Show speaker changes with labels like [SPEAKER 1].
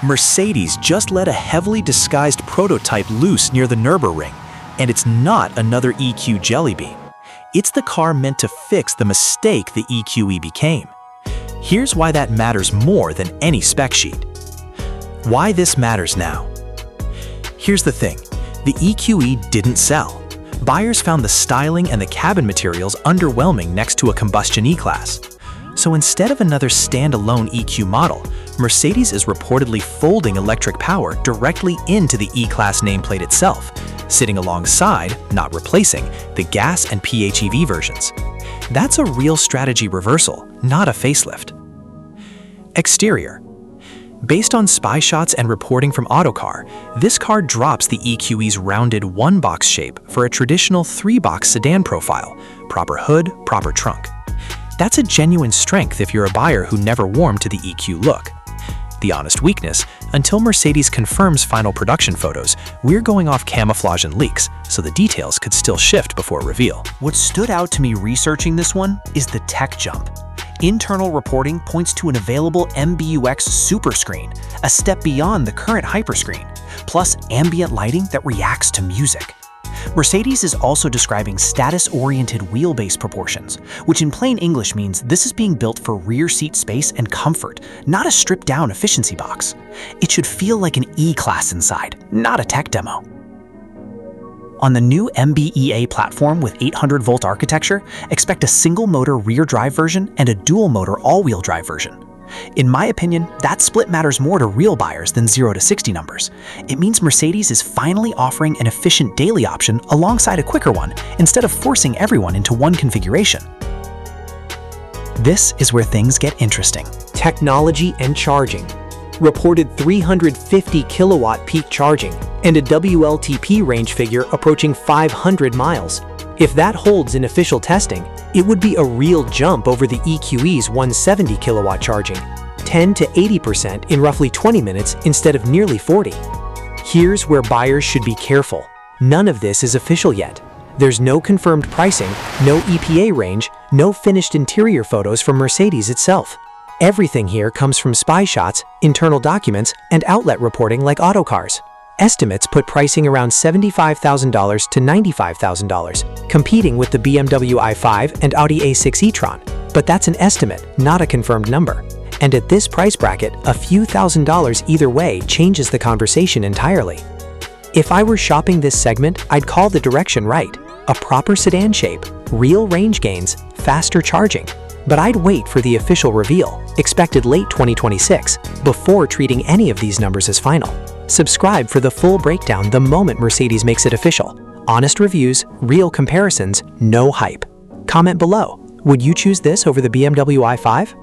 [SPEAKER 1] Mercedes just let a heavily disguised prototype loose near the Nürburgring, and it's not another EQ jelly bean. It's the car meant to fix the mistake the EQE became. Here's why that matters more than any spec sheet. Why this matters now. Here's the thing, the EQE didn't sell. Buyers found the styling and the cabin materials underwhelming next to a combustion E-Class. So instead of another standalone EQ model, Mercedes is reportedly folding electric power directly into the E-Class nameplate itself, sitting alongside, not replacing, the gas and PHEV versions. That's a real strategy reversal, not a facelift. Exterior. Based on spy shots and reporting from Autocar, this car drops the EQE's rounded one-box shape for a traditional three-box sedan profile, proper hood, proper trunk. That's a genuine strength if you're a buyer who never warmed to the EQ look. The honest weakness, until Mercedes confirms final production photos, we're going off camouflage and leaks, so the details could still shift before reveal. What stood out to me researching this one is the tech jump. Internal reporting points to an available MBUX Superscreen, a step beyond the current Hyperscreen, plus ambient lighting that reacts to music. Mercedes is also describing status-oriented wheelbase proportions, which in plain English means this is being built for rear seat space and comfort, not a stripped-down efficiency box. It should feel like an E-Class inside, not a tech demo. On the new MB.EA platform with 800-volt architecture, expect a single-motor rear-drive version and a dual-motor all-wheel drive version. In my opinion, that split matters more to real buyers than 0 to 60 numbers. It means Mercedes is finally offering an efficient daily option alongside a quicker one, instead of forcing everyone into one configuration. This is where things get interesting.
[SPEAKER 2] Technology and charging. Reported 350 kilowatt peak charging and a WLTP range figure approaching 500 miles. If that holds in official testing, it would be a real jump over the EQE's 170 kilowatt charging, 10 to 80% in roughly 20 minutes instead of nearly 40. Here's where buyers should be careful. None of this is official yet. There's no confirmed pricing, no EPA range, no finished interior photos from Mercedes itself. Everything here comes from spy shots, internal documents, and outlet reporting like Autocar's. Estimates put pricing around $75,000 to $95,000, competing with the BMW i5 and Audi A6 e-tron. But that's an estimate, not a confirmed number. And at this price bracket, a few $1,000s either way changes the conversation entirely. If I were shopping this segment, I'd call the direction right. A proper sedan shape, real range gains, faster charging. But I'd wait for the official reveal, expected late 2026, before treating any of these numbers as final. Subscribe for the full breakdown the moment Mercedes makes it official. Honest reviews, real comparisons, no hype. Comment below. Would you choose this over the BMW i5?